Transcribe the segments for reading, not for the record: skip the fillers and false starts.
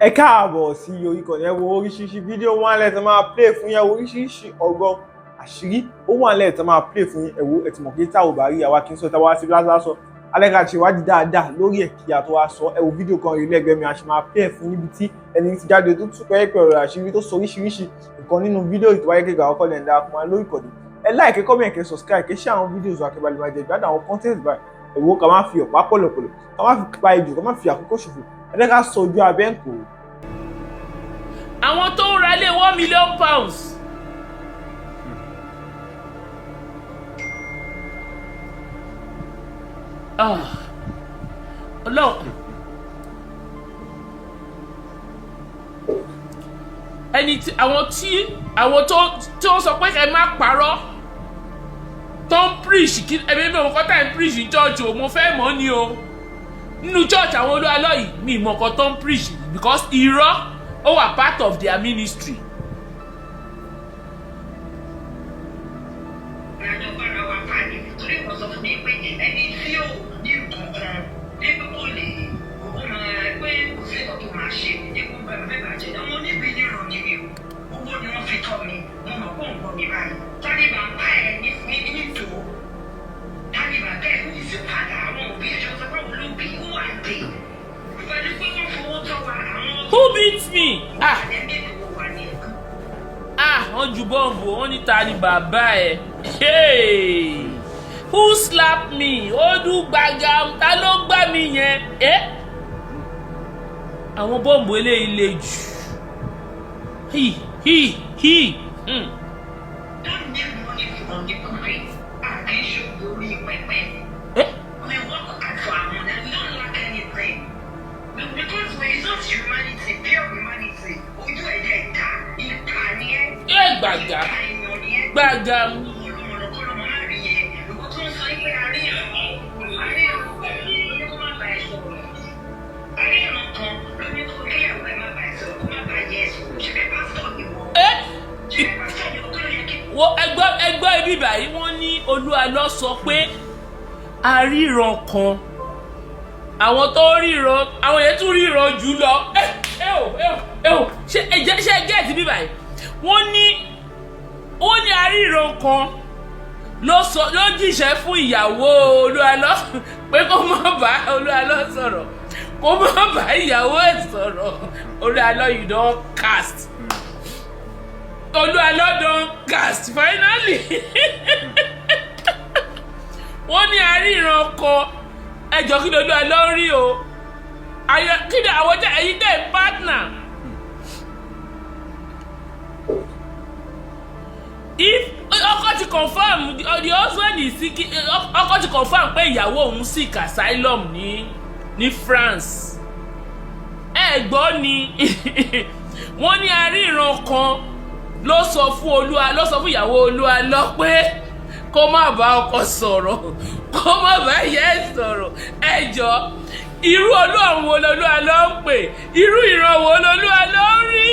ẹ káàbọ̀ sí ìkànnì ẹ wo oríṣiríṣi fídíò wọn lẹ tí máa play fún yín oríṣiríṣi ọgbọ́n àṣírí ó wà lẹ tí máa play fún yín ẹ wo ẹ ti mọ̀ pé tá ò bá rí àwa kí n sọ tá wá sí lásán alẹ́ka ṣe wádìí dáadáa lórí ẹ̀ kí a tó wá sọ ẹ wo fídíò kan rí lẹ́gbẹ̀ẹ́ mi a ṣe máa play fún níbi tí ẹni tí jáde tó tún pẹ́ ọ̀rọ̀ àṣírí tó sọ oríṣiríṣi nǹkan nínú fídíò ìtọ́wáyé kékeré àwọn kọ́lẹ̀ ń darapọ̀ máa lórí ìkọ̀dé ẹ like comment kẹ́ subscribe kẹ́ share àwọn fídíò wa kẹ́ bá lè máa jẹ ìgbádùn àwọn content báyìí ẹ wo ká má fi ọ̀pá pọ̀lọ̀pọ̀lọ̀ ká má fi pa ejò ká má fi àkókò ṣòfò ẹ jẹ́ ká sọ ojú abẹ́ ń kò. Àwọn tó ń ralé £1 million. Ọlọ́run ẹni tí àwọn tó sọ pé ẹ má parọ́ tó ń preach kí ẹbí mi ò kọ́ tá ń preach ní church o mo fẹ́ mọ̀ ni o nínú church àwọn Olualo yìí mi ìmọ̀ kan tó ń preach because irọ́ ó wà part of their ministry. Who beats me? Wọ́n ju bọ́ǹbù wọ́n ní ta ni bàbá ẹ̀. Hey! Who slapped me? Ó dún gbàgàm ta ló gbá mi yẹn? Àwọn bọ́ǹbù eléyìí le jù. Gbàgàm. Ẹgbẹ́ ibi báyìí wọ́n ní Olualo sọ pé aríran kan àwọn tó ríran àwọn yẹn tún ríran jù lọ ṣe gẹ́ẹ̀tì bí báyìí wọ́n ní aríran kan ló jíṣẹ́ fún ìyàwó Olualo pé kó má bá Olualo sọ̀rọ̀ kó má bá ìyàwó ẹ̀ sọ̀rọ̀ Olualo you don cast. Olualo don cast finally. Wọ́n ní aríran kan ẹjọ́ kí Olualo rí o kí ni àwọn jẹ́ ẹ̀yin tẹ̀ partner. If ọkọ ti confirm the husband is sick ọkọ ti confirm pé ìyàwó òun seek asylum ní France ẹ gbọ́ ni wọ́n ní aríran kan ló sọ fún ìyàwó Olualo pé kó má bá ọkọ sọ̀rọ̀ kó má bá ìyá ẹ̀ sọ̀rọ̀ ẹ jọ̀ọ́ irú Ọlọ́run wo Olualo ń pè irú ìran wo Olualo ń rí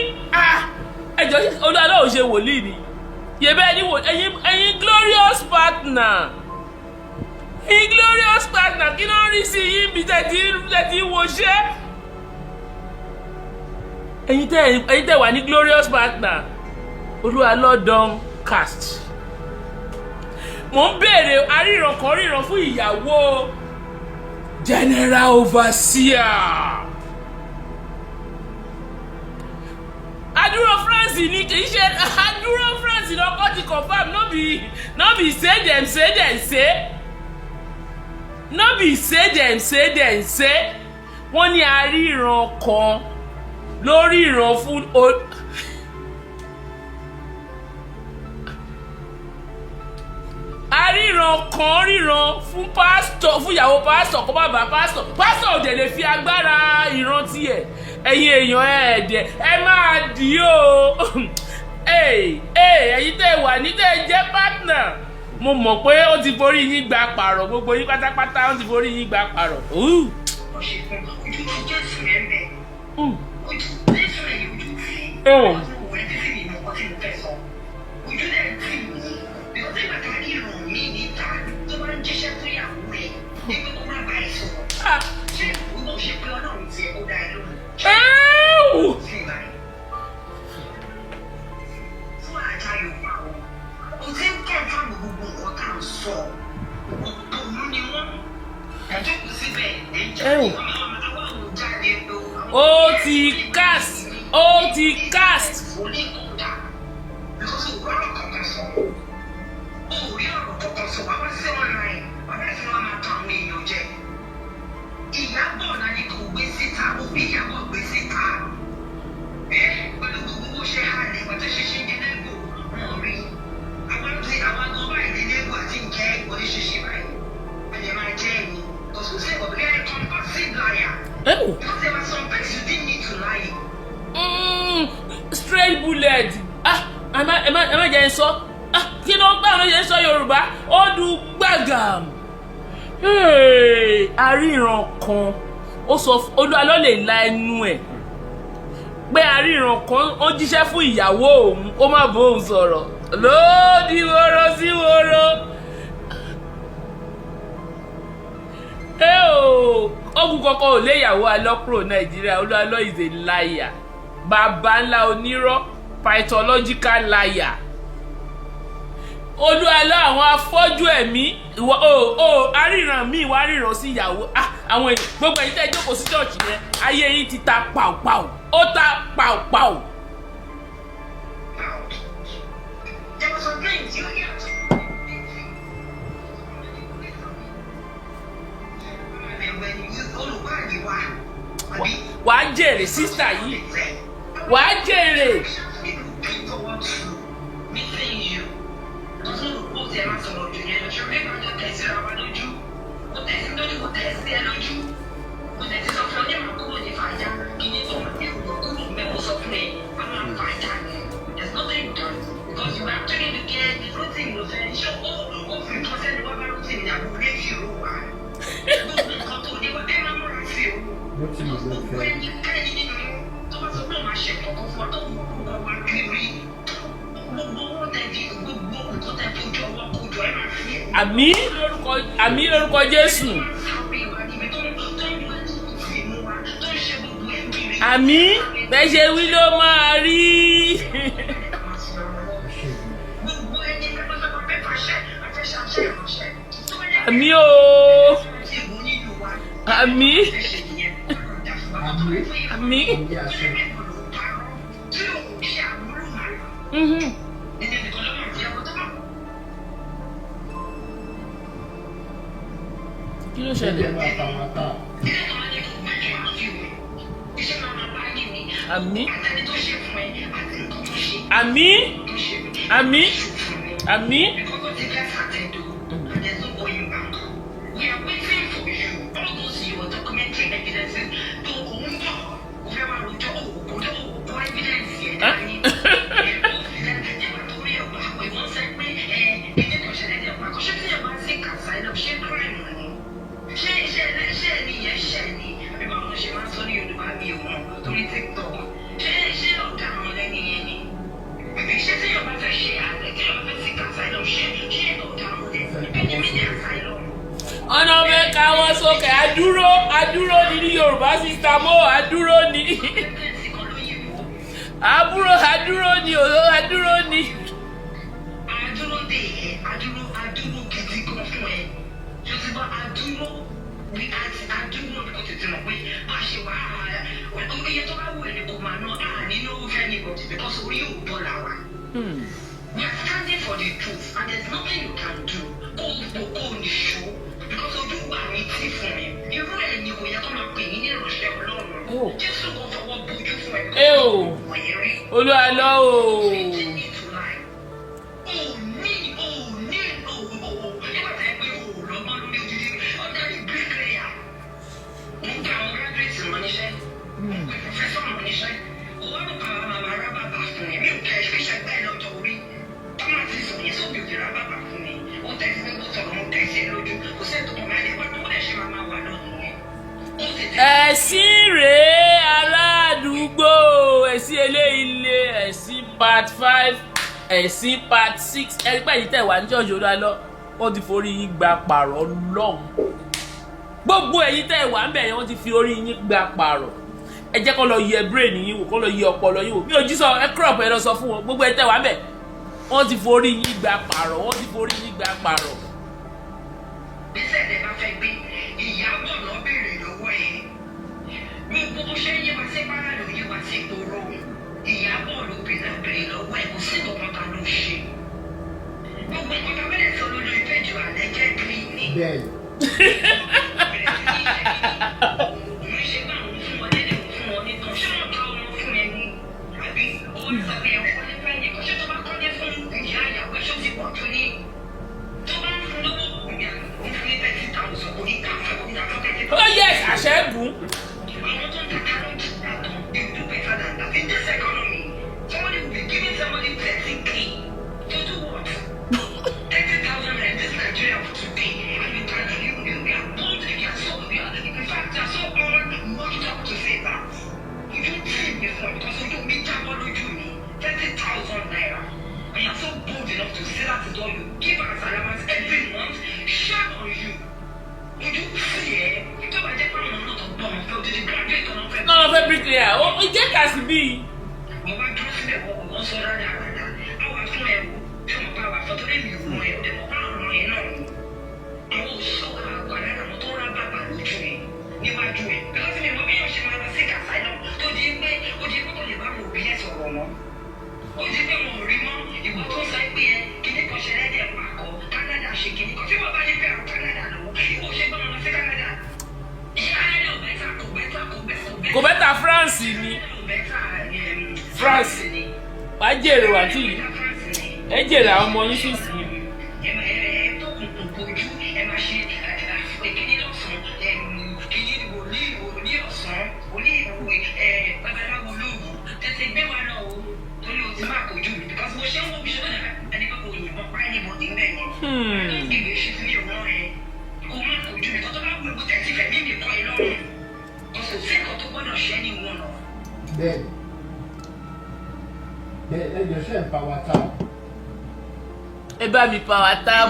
ẹ jọ̀ọ́ Olualo ò ṣe wòlíì ni yẹbẹ ẹ̀yin glorious partner kí ló ń rí sí yín bí tẹ̀tí wo ṣẹ́ ẹ̀yin tẹ̀ wà ní glorious partner Olualo don cast. Mo ń béèrè aríran kan ríran fún ìyàwó general overseer. Adúró France ni kì í ṣe adúró France lọ́kọ́ ti confirm no be say dem say no be say dem say wọ́n ní aríran kan lórí ìran fún ríran fún pásítọ̀ fún ìyàwó pásítọ̀ kó má bàa pásítọ̀ ò dẹ̀ lè fi agbára ìran tiẹ̀ ẹ̀yin èèyàn ẹ̀ẹ́dẹ̀ ẹ máa dì í o ẹ̀yin tẹ́ wà ní tẹ́ jẹ́ partner mo mọ̀ pé ó ti forí yín gba pààrọ̀ gbogbo yín pátápátá ó ti forí yín gba pààrọ̀. ó ti cast. Iyabo náà ni kò gbé síta, òbí Iyabo gbé síta. Pẹ̀lú gbogbo ṣe halẹ̀ ìgbà tó ṣe ṣe jẹ́ lẹ́gbò wọn rí. Àwọn agan báyìí ní lẹ́gbò àti ìjẹ́ oríṣiríṣi báyìí. Ẹ̀jẹ̀ máa jẹ́ ẹ̀yìn. Because kò sí ẹ̀kọ́ bí ẹ̀rẹ́ compulsive liar. Because there were some things you didn't need to lie. Straight bullet. Ẹ má jẹ́ ń sọ. Kí ló ń gbà ló ṣe ń sọ Yorùbá? Ó dùn gbàgàm. Aríran kan ó sọ Olualo lè la ẹnu ẹ̀ pé aríran kan ó jíṣẹ́ fún ìyàwó òun ó má bóun sọ̀rọ̀ lódì woro sí woro. Ogun kankan ò lé ìyàwó alọ́kùrò Nàìjíríà. Olualo is a liar, bàbá ńlá onírọ́, pathological liar. Olualo àwọn afọ́jú ẹ̀mí aríran mi wá ríran sí ìyàwó. Àwọn èèyàn gbogbo ẹ̀yin tẹ́ jókòó sí church yẹn ayé yín ti ta pàùpàù, ó ta pàùpàù. Wàá jèrè sísà yìí, wàá jèrè. Àmín lórúkọ Jésù. Àmín bẹ́ẹ̀ ṣe wí ló máa rí. Àmín o. Àmín. Àmín. Kí ló ṣẹlẹ̀? Àmín. Àmín. Àmín. Àmín. Ọ̀nà mẹ́ka wọn sókè adúró ní Yorùbá sísá mọ́ adúró ní àbúrò adúró ní òyò adúró ní. Adúró dé adúró gidi gan fún ẹ tó ti bá adúró bí adúró bí kò tètè mọ̀ pé a ṣe wà iye tó bá wù ẹ́ ní kò máa ná nínú fẹ́ ní bọ̀dì because orí yóò dọ́là wa. We are standing for the truth and there is nothing you can do kó ní ṣó because ojú wà ní tí fún mi irú ẹ̀ ni kò yẹ kó máa pè yín ní ìránṣẹ́ Ọlọ́run Jésù kò fọwọ́ bójú fún ẹ kó wọ̀nyí rí. Olualo o. Ẹ̀sìn rèé aládùúgbò, ẹ̀sìn eléyìí ẹ̀sìn part 5 ẹ̀sìn part 6 ẹgbẹ́ yìí tẹ̀ wá ní ṣọ́ọ̀ṣì Olualo wọ́n ti forí yín gba pààrọ̀ lọ́hùn. Gbogbo ẹ̀yin tẹ̀ wá ń bẹ̀ yẹn wọ́n ti fi orí yín gba pààrọ̀. Ẹ jẹ́ kó lọ yẹ brain yín wò, kó lọ yẹ ọpọlọ yín wò. Mi ò jí sọ ẹ crop ẹ lọ sọ fún wọn. Gbogbo ẹ̀ tẹ̀ wá ń bẹ̀ wọ́n ti forí yín gba pààrọ̀, wọ́n ti forí yín gba pààrọ̀. Bí sẹ́ẹ̀dẹ̀ bá fẹ́ gbé Iyabo lọ béèrè lọ́wọ́ ẹ̀ gbogbo ṣe yé wa dúró Iyabo ló bèrè lọ́wọ́ ẹ̀ kò sí nǹkan kan ló ṣe gbogbo nǹkan tó bẹ̀rẹ̀ sọ lórí péjì alẹ́ jẹ́ green ni. bẹ́ẹ̀ òun ṣe bá òun fún wọn lẹ́lẹ̀ òun fún wọn nìkan ṣé wọ́n ká wọn fún ẹ ní àbí owó ní sọ́kẹ́ ẹ̀ kọ́lé fẹ́ nìkan ṣé tó bá kọ́lé fún ìyá ìyàwó ẹ̀ ṣó ti pọ̀ tó ní tó bá ń fún lówó òun fún ní 30,000 kò ní ká fẹ́ kò ní ká fẹ́ 30,000. Oh yes, àṣẹ́gun. Àwọn tó ń ta talent àtọ̀ they do better than that in this economy. Somebody will be giving somebody 30K to do what? 30,000 in this Nigeria for today, and you can we are bold, we are so in fact they are so much up to say that. You don't see me before because you don't meet Iyabo lójú mi 30,000 naira. And you are so bold enough to say that to all you give us allowance every month, share on you. You do see it. You don't get from a lot of bomb, so did you graduate or not? No, no, very clear. Oh, it get as be. Mo bá dúró sílẹ̀ wọ́n sọ dáadáa. Àwọn fún ẹ̀ tí mo bá wà fọ́tọ́ lẹ́nu ìwọ̀n ẹ̀ ọ̀dẹ̀ mo bá ọ̀rọ̀ ẹ̀ náà ni. Àwọn òṣìṣẹ́ àgbàdo àwọn tó rà bàbà lójú ẹ̀ níwájú ẹ̀. Bẹ́ẹ̀ sì ni mo bí yóò ṣe máa lọ sí kàṣà náà tó di pé kò lè bá mo bí ẹ̀ sọ̀rọ̀ mọ́. Ó di pé mo rí mọ́ ìwọ tó sọ pé ẹ kíní kan ṣe lẹ́dẹ̀ pàkọ́ Canada ṣe kíní kan tí wọ́n bá ní pé àwọn Canada lọ́wọ́ ìwọ ṣe gbọ́n lọ sí Canada. Canada ò bẹ́tà Kò bẹ́tà France ni. France. Wàá jèrè wá tí yìí. Ẹ jèrè àwọn ọmọ yín sì sí. bẹ́ẹ̀ ẹ̀jọ̀ ṣe ń pa wa ta. Ẹ bá mi power tap.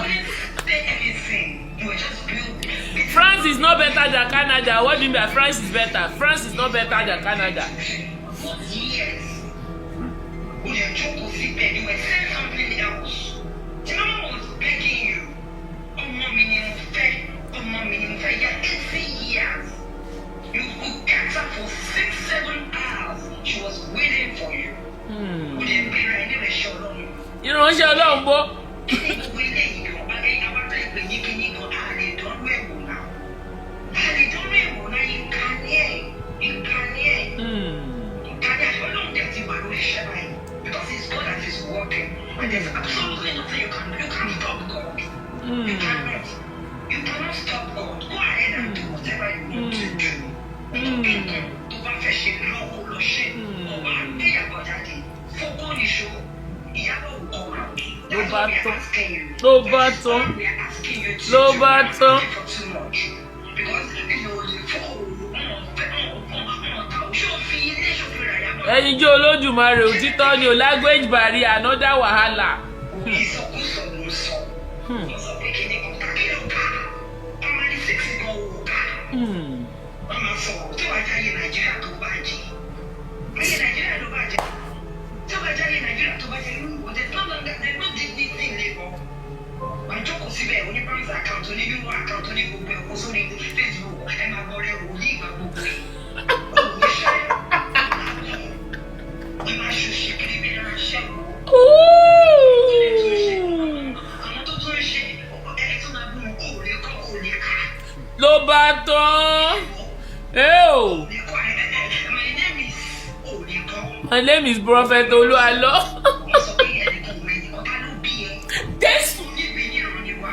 France is not better than Canada. What do you mean by France is better? France is not better than Canada. You could catch her for 6-7 hours. She was waiting for you. Ìránṣẹ́ Ọlọ́run bó. Because it's God that is working. And there's absolutely nothing you can do. You can't stop God. You cannot. You cannot stop God. Go ahead and do whatever you want to do. Tó bá fẹ́ ṣe lọ́wọ́ lọ ṣe. Ọba àgbéyàwó jáde. Fọ́kọ́ ní ṣó. Iyabo will come out. Ló bá tán. That's Ló bá tán. why we are asking you to Ló do bá not tán. for too much. Because you know the fall. Ẹyin jẹ́ Olódùmarè òtítọ́ ni o language barrier another wahala. Ìsọkúsọ ló ń sọ. Wọ́n sọ pé kí ni ọ̀tá kí ló ká? Ọmọ ní sẹ́ksì gan owó ká. Wọ́n máa sọ̀rọ̀ tí wàá jáyé Nàìjíríà tó bàjẹ́. Ayé Nàìjíríà ló bàjẹ́. Tí wàá jáyé Nàìjíríà tó bàjẹ́ irú ìwọ tẹ tán lọ́dà tẹ ló di ní sí ilé bọ̀. Wàá jókòó síbẹ̀ oní báńkì àkáǹtì oní yúwọ́ àkáǹtì oní gbogbo ẹ̀kọ́ sórí Facebook ẹ̀ máa gbọ́ rẹ̀ wò ní ìgbà gbogbo ẹ̀. Wọ́n máa ṣòṣì kiri bí ẹran ṣẹ́wó. Àwọn tó tún ṣe ẹ̀ tó máa bú òòlè kọ́ òòlè ká. Ló bá tán. My name is òòlè kọ́. My name is Prophet Olualo. Wọ́n sọ pé ẹnìkan ò mẹ́ni ọ̀tá ló bí ẹ. Jésù. Níbi ní ìrọ̀ ni wà.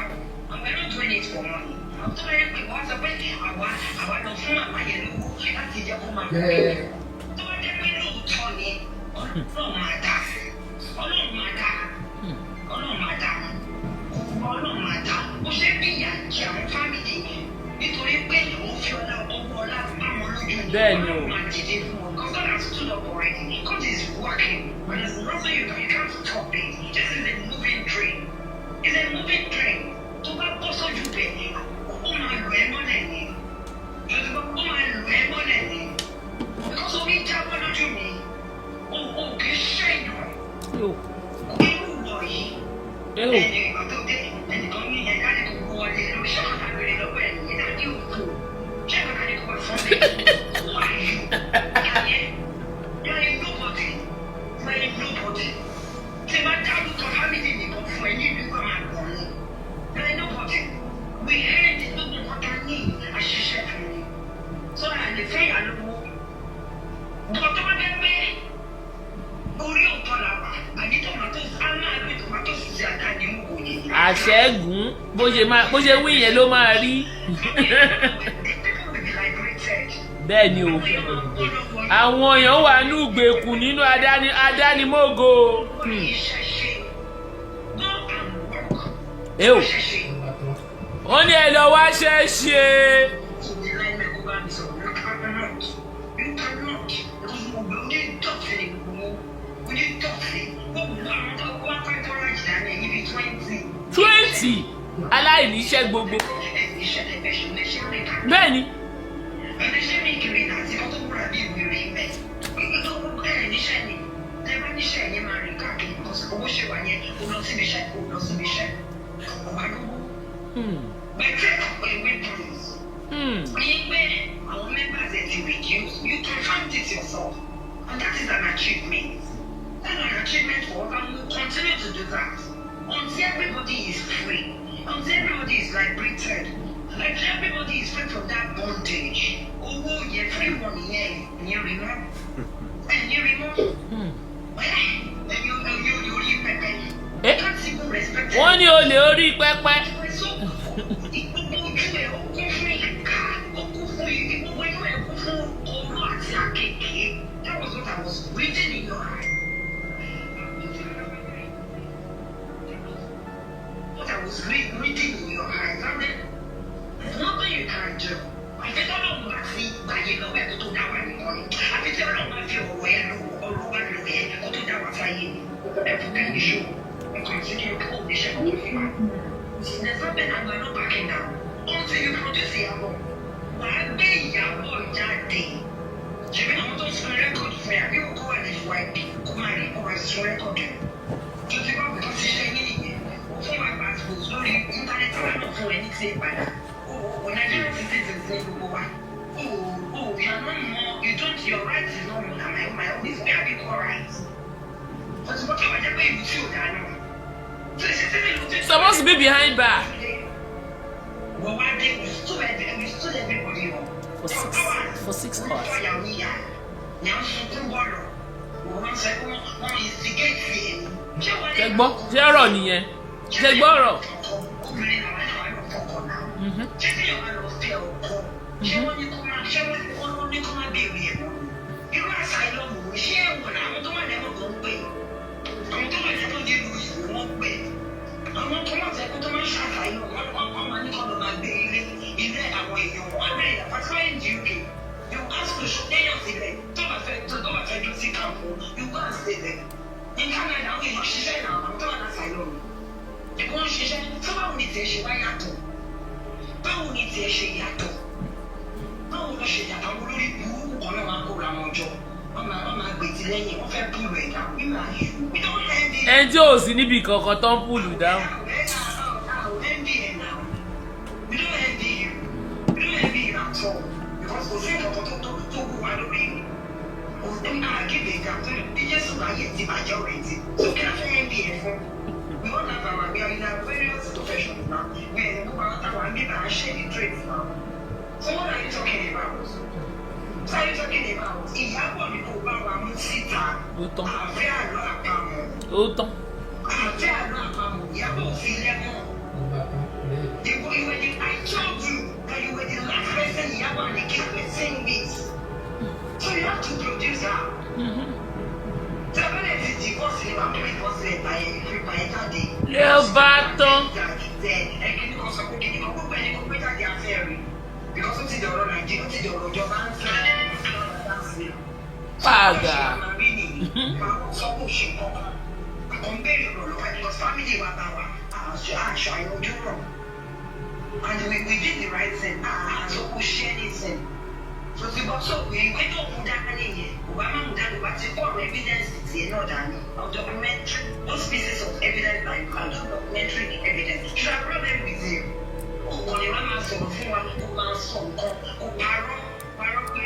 Àwọn ẹ̀rọ doing it for money. Àwọn tó bẹ̀rẹ̀ pé wọ́n sọ pé àwa lọ fún màmá yẹn lówó láti jẹ́ kó máa bẹ̀rẹ̀. Tó bá jẹ́ pé lóòótọ́ ni Ọlọ́run máa dá. Ọlọ́run máa dá. Ọlọ́run máa dá. Ọlọ́run máa dá. Ó ṣe bí ìyá jẹ àwọn fámìlì yẹn nítorí pé òun fi ọlá bá wọn lójú. Bẹ́ẹ̀ni o. Ọlọ́run máa dìde fún wọn. God has stood up already. God is working. When there's nothing you can't stop it. This is a moving train. It's a moving train. Tó bá bọ́ sójú bẹ̀ ni, ó máa lù ẹ́ mọ́lẹ̀ ni. Ó máa lù ẹ́ mọ́lẹ̀ ni. Because omi jábọ́ lójú mi. O kì í ṣẹ̀yàn. Irú wọ̀ yìí. Ẹni ìgbà tó dé, ẹnìkan ní ìyẹn ká ní kò wọlé lọ. Ṣé àwọn àgbèrè lọ́wọ́ ẹ̀ yẹn náà ní òkú? Ṣé àwọn àgbèrè kò wá sọ́ndé? Who are you? Yàrá yóò àṣẹ́gun bó ṣe wí yẹn ló máa rí. Bẹ́ẹ̀ ni o àwọn èèyàn wà ní ìgbèkùn nínú adánimógo. Eo wọ́n ní ẹ lọ wá ṣẹ́ṣe. $20 aláìníṣẹ́ gbogbo. Bẹ́ẹ̀ ni. You can find it yourself, and that is an achievement. And an achievement for us, and we'll continue to do that until everybody is free, until everybody is liberated, like everybody is free from that bondage. Oh, you're free one year, and you remember, and you remember. And you can't even respect. Wọ́n ní olè orí pẹpẹ. That was what I was reading in your eyes. What I was reading in your eyes. And then, there's nothing you can do. I think I don't want to see by you know where to do that one. I think I don't want to feel where or where to do that one. Every time you show, you continue to hold the shape of the figure. There's nothing I'm not backing down. Until you produce the album. One day, Iyabo jáde. Ṣèbí àwọn tó ń sun rẹ́kọ̀dù fún yà bí òkú wà ní FYP kó máa rí kó máa sun rẹ́kọ̀dù. Tó ti bá bùkún sí iṣẹ́ yín nìyẹn. Ó fún wa passport lórí íńtánẹ́ẹ̀tì wa náà fún ẹni tí ì padà. O Nigerian citizens ní gbogbo wa. You are not more, you don't, your rights is not more than my own. These are equal rights. But what you are doing is you supposed to be behind bar. Well, one day we stood everybody up. For 6 hours. Ṣẹgbọ́ ṣé ọ̀rọ̀ nìyẹn ṣẹgbọ́ ọ̀rọ̀. Àwọn tó máa tẹ́kọ́ tó máa ń ṣàlàyé ọmọ ní kọ́ ló máa gbé ilé àwọn èèyàn wọn bẹ̀rẹ̀ particularly in the UK. You ask to show èèyàn sílẹ̀ tó bá fẹ́ dúró sí kàmpù you go and stay there. In Canada àwọn èèyàn ṣiṣẹ́ náà àwọn tó wà láti àìlọ́run. Ẹ̀kọ́ ń ṣiṣẹ́ tó báwo ni tiẹ̀ ṣe wá yàtọ̀? Báwo ni tiẹ̀ ṣe yàtọ̀? Báwo ló ṣe yàtọ̀ àwọn olórí burúkú kan náà máa kóra wọn jọ? Wọ́n máa gbètì lẹ́yìn wọ́n fẹ́ búrò ẹ̀dá wíwá yìí. Ẹni tí ò sí níbi kankan tó ń pùlù dáhùn. We all have our, we are in our various professions now. We are in our maybe our shady trades now. So what are you talking about? So are you talking about? Iyabo ni kò bá wa mú síta. Àfẹ́ àlọ́ àpamọ́. Ó tán. Àfẹ́ àlọ́ àpamọ́. Iyabo ò fi lẹ́mọ̀. I told you that you were the last person Iyabo and the kids were saying this. So you have to produce her. Tẹ́lẹ̀ ti divorce ni wàá mú divorce ẹ̀ báyẹn jáde. Lé bá tán. Ẹ̀kíní kan sọ pé kìnìún kan gbogbo ẹni kan gbé jáde afẹ́ rẹ̀. Because ó ti dọ̀rọ̀ Nàìjíríà, ó ti dọ̀rọ̀ ìjọba ń fẹ́. Pàgà. Sọ kò ṣe kankan. Àkọ́ńbẹ̀rẹ̀ ọ̀rọ̀ lọ́wọ́ because family wa bá wa aṣọ àyọjú rọ̀. And we did the right thing. Àṣọ kò ṣe anything. So ti bọ́ sọ̀rọ̀ ìwé tó kún dání yẹn. Obama mú dání wá ti kọ́ àwọn evidence tiẹ̀ náà dání. Of documentary, those pieces of evidence that you can do documentary evidence. You have brought them with you. Òkàn ni wọ́n máa sọ̀rọ̀ fún wa, kó máa sọ nǹkan, kó parọ́ pé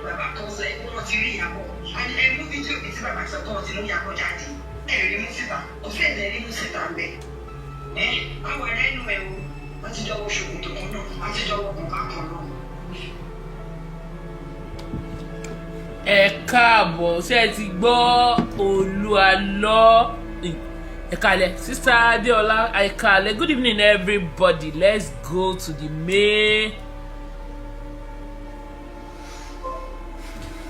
bàbá kan sọ pé wọ́n ti rí Iyabo. And ẹ mú fídíò bíi tí bàbá sọ pé wọ́n ti mú Iyabo jáde. Ẹ rí mú síta, kò sí ẹ̀dẹ̀ rí mú síta ń bẹ̀. Àwọn ará inú ẹ̀ wo, wọ́n ti jọwọ́ ṣòkòtò kan náà, wọ́n ti jọwọ́ bùbá kan náà. Ẹ káàbọ̀ ṣé ẹ ti gbọ́ Olualo Ekale, Sister Adeola, Ekale. Good evening, everybody. Let's go to the main.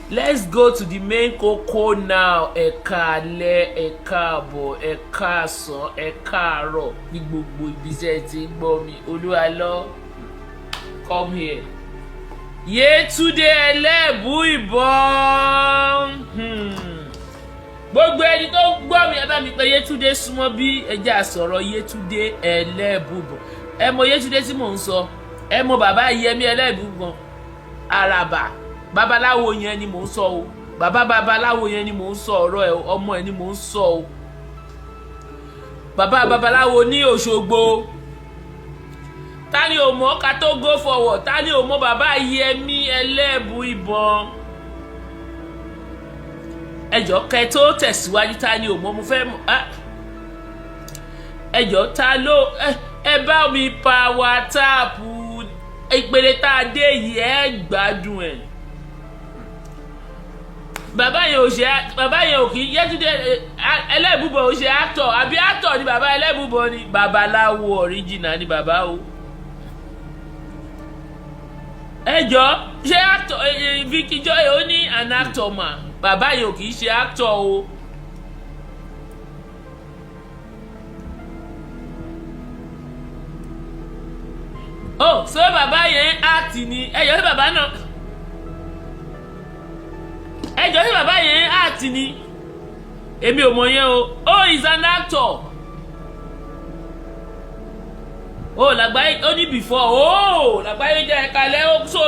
Let's go to the main koko now. Ekale, Ekabo, Ekason, Ekaro. Ní gbogbo ibi tí ti ń gbọ́ mi. Olualo, come here. Yetunde Elebu Ibon. Gbogbo ẹni tó gbọ́ mi ẹ bá mi pé Yetunde súnmọ́ bí ẹja sọ̀rọ̀ Yetunde Elebu Ibon. Ẹ mọ̀ Yetunde tí mò ń sọ. Ẹ mọ̀ bàbá Yẹmí Elebu Ibon. Àràbà. Babaláwo yẹn ni mò ń sọ o. Bàbá babaláwo yẹn ni mò ń sọ ọ̀rọ̀ ẹ̀ ọmọ ẹ̀ ni mò ń sọ o. Bàbá babaláwo ní Òṣogbo. Ta ni ò mọ̀ ká tó go forward? Ta ni ò mọ̀ bàbá Yẹmí Elebu Ibon? Ẹjọ́ kẹ́ tó tẹ̀síwájú ta ni ò mọ̀ mo fẹ́ mọ̀. Ẹjọ́ ta ló ẹ bá mi power tap ìpele tá a dé yìí ẹ gbádùn ẹ̀. Bàbá yẹn ò kì í Yetunde Elebu Ibon ò ṣe actor àbí actor ni bàbá Elebu Ibon ni babaláwo original ni bàbá o. Ẹjọ́ ṣé actor Vicky Joy ó ní an actor mà bàbá yẹn ò kì í ṣe actor o. Oh, so bàbá yẹn act ni ẹjọ́ sí bàbá náà. Ẹjọ́ sí bàbá yẹn act ni èmi ò mọ̀ yẹn o. Oh, he's an actor. Oh, Làgbáyé ó ní before. Oh, Làgbáyé jẹ́ kalẹ̀ so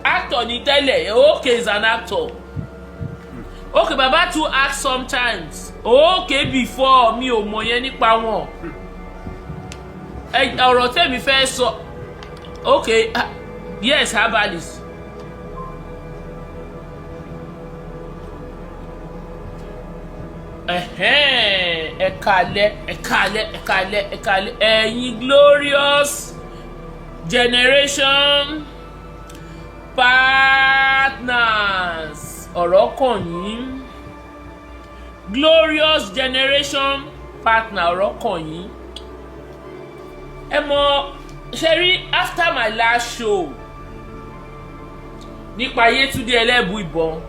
actor ni tẹ́lẹ̀. Okay, he's an actor. Okay, bàbá too act sometimes. Okay, before mi ò mọ̀ yẹn nípa wọn. Ọ̀rọ̀ tẹ́mi fẹ́ sọ. Okay, yes, herbalist. Ekale. Ẹ̀yin glorious generation partners. Ọ̀rọ̀ kàn yín. Glorious generation partner ọ̀rọ̀ kàn yín. Ẹ mọ̀ Sherry, after my last show nípa Yetunde Elebu Ibon.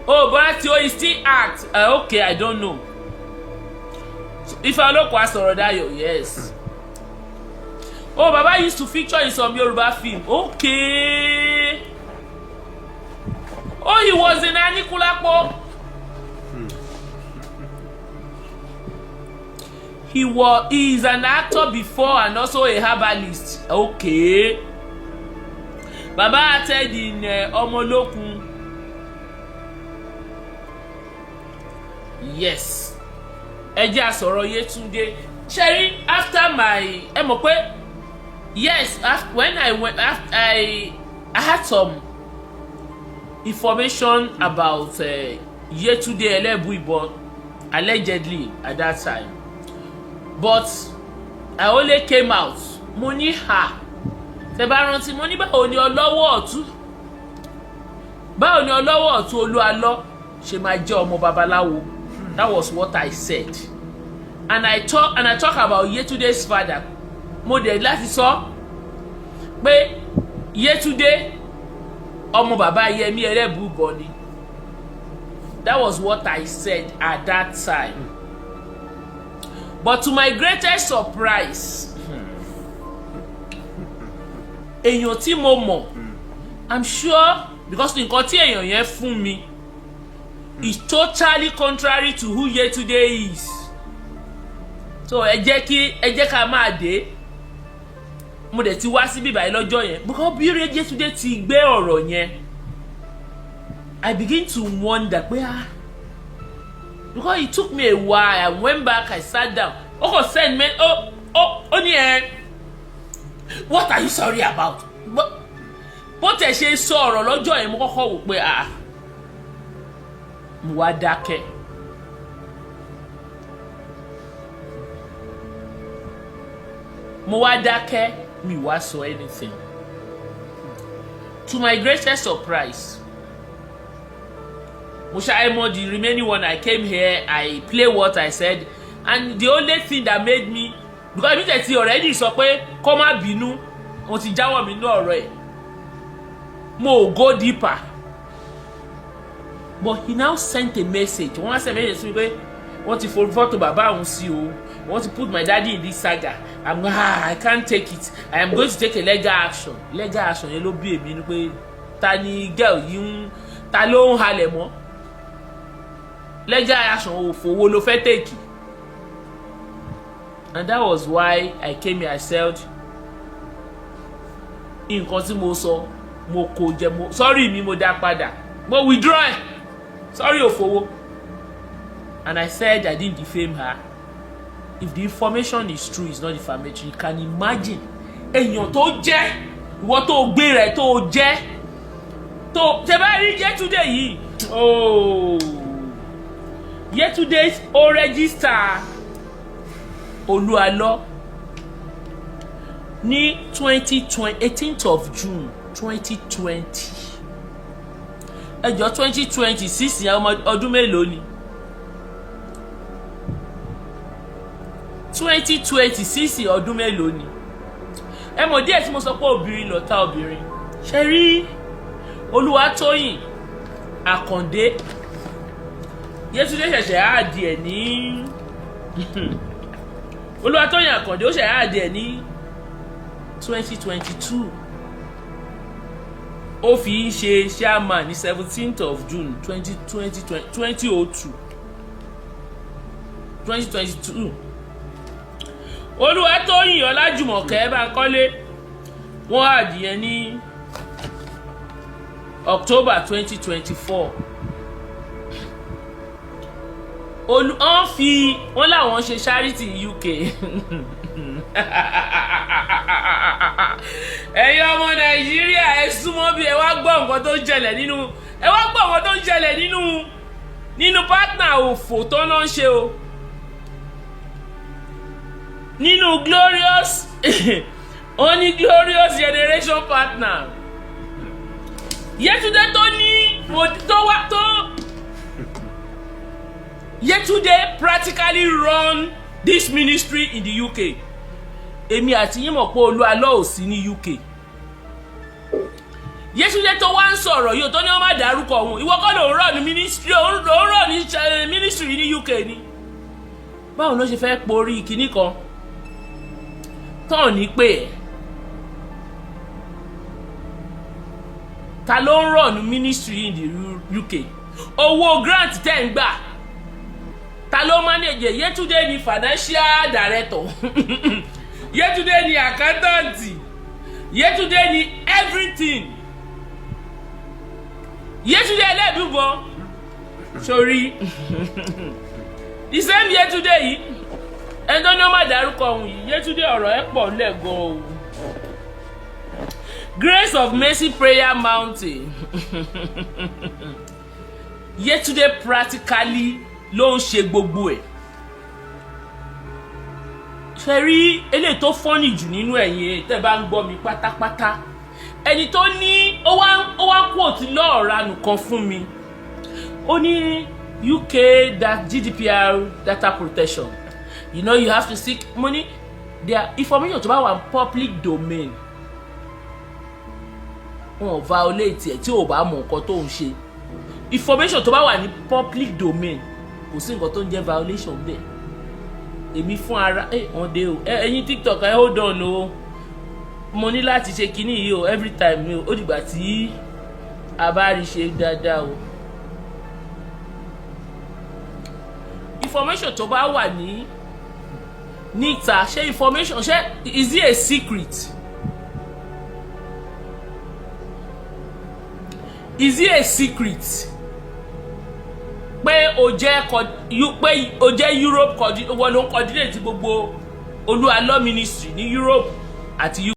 Oh, but he still act. Okay, I don't know. If I look at Sorodayo, yes. Oh, Baba used to feature in some Yoruba film. Okay. Oh, he was in Anikulapo. He is an actor before and also a herbalist. Okay. Baba acted in Omolokun. Yes. Ẹ jẹ́ a sọ̀rọ̀ Yetunde. Sherry, after my yes, when I went I had some information about Yetunde Elebu Ibon allegedly at that time. But I only came out. Mo ní ha. Ṣé bá rántí mo ní báwo ni Ọlọ́wọ́ ọ̀tún Olualo ṣe máa jẹ́ ọmọ babaláwo. That was what I said. And I talk about Yetunde's father. Mo dẹ̀ láti sọ pé Yetunde ọmọ bàbá Yẹmí Elebu Ibon ni. That was what I said at that time. But to my greatest surprise, èèyàn tí mo mọ̀, I'm sure because nǹkan tí èèyàn yẹn fún mi is totally contrary to who Yetunde is. So ẹ jẹ́ ká máa dé. Mo dẹ̀ ti wá sí bíbá lọ́jọ́ yẹn because bí Yetunde ti gbé ọ̀rọ̀ yẹn, I begin to wonder pé because it took me a while. I went back, I sat down. Oh, send me. What are you sorry about? Bó tẹ̀ ṣe sọ ọ̀rọ̀ lọ́jọ́ yẹn mo kọ́kọ́ wò pé mo wá dákẹ́. Mi wá sọ anything. To my greatest surprise, Mushaimo, the remaining one, I came here, I play what I said, and the only thing that made me, because mi tẹ̀ ti already sọ pé kó má bínú, mo ti jáwọ́ mi ní ọ̀rọ̀ ẹ̀, mo go deeper. But he now sent a message. Wọ́n send message sí mi pé wọ́n ti photo bàbá òun sí o, wọ́n ti put my daddy in this saga. I can't take it. I am going to take a legal action. Legal action yẹn ló bí èmi ni pé ta ni girl yìí ń ta ló ń halẹ̀ mọ́. Legal action òfòwò ló fẹ́ take. And that was why I came here. I said nǹkan tí mo sọ mo kò jẹ mo sorry mi mo dá padà mo withdraw ẹ sorry òfòwò. And I said I didn't defame her. If the information is true, it's not defamatory. You can imagine èèyàn tó jẹ́ ìwọ tó gbé rẹ̀ tó jẹ́ tó tẹ́ bá rí Yetunde yìí oh Yetunde ó register Olualo ní 18th of June 2020. Ẹjọ́ 2026 yẹn ọdún mélòó ni? 2026 ọdún mélòó ni? Ẹ mọ̀ díẹ̀ tí mo sọ pé obìnrin lọ̀tá obìnrin. Ṣé rí Olúwatóyìn Àkàndé Yetunde ṣẹ̀ṣẹ̀ àdì ẹ̀ ní Olúwatóyìn Àkàndé ó ṣẹ̀ṣẹ̀ àdì ẹ̀ ní 2022. Ó fi ń ṣe chairman ní 17th of June 2022. Olúwatóyìn Ọlájùmọ̀kẹ́ Bánkọ́lé wọ́n àdìyẹ ní October 2024. Wọ́n láwọn ṣe charity UK. Ẹ̀yin ọmọ Nàìjíríà ẹ súnmọ́ bí ẹ wá gbọ́ nǹkan tó ń ṣẹlẹ̀ nínú partner òfò tó náà ń ṣe o. Nínú glorious only glorious generation partner Yetunde Yetunde practically run this ministry in the UK. Èmi àti yín mọ̀ pé Olualo ò sí ní UK. Yetunde tó wá ń sọ̀rọ̀ yìí tó ní wọ́n má dárúkọ òun ìwọ kọ́ ló ń run ní ministry ministry ní UK ni. Báwo ló ṣe fẹ́ porí kinní kan tán ní pé ta ló ń run ministry in the UK? Owó grant tẹ́ ń gbà ta ló manage? Yetunde ni financial director Yetunde ni accountant, Yetunde ni everything. Yetunde ẹlẹ́dùnbọ̀ sorry the same Yetunde yìí ẹni tó ní ó má dárúkọ òun yìí Yetunde ọ̀rọ̀ ẹ̀ pọ̀ lẹ́gàn o. Grace of Mercy Prayer Mountain Yetunde practically ló ń ṣe gbogbo ẹ̀. Ṣé rí eléyìí tó fọ́nì jù nínú ẹ̀yin tẹ́ bá ń gbọ́ mi pátápátá ẹni tó ní ó wá quote lọ́ọ̀ranù kan fún mi ó ní UK that GDPR data protection you know you have to seek money their information tó bá wà public domain wọn violate ẹ̀ tí ò bá mọ̀ nǹkan tó ń ṣe. Information tó bá wà ní public domain kò sí nǹkan tó ń jẹ́ violation bẹ́ẹ̀. Èmi fún ara wọ́n dé o ẹ̀yin TikTok hold on o mo ní láti ṣe kinní yìí o every time o ó dìgbà tí a bá rí ṣe dáadáa o. Information tó bá wà níta ṣé information ṣé is it a secret? Is it a secret pé o jẹ́ Europe wọ́n ló ń coordinate gbogbo Olualo ministry ní Europe àti UK?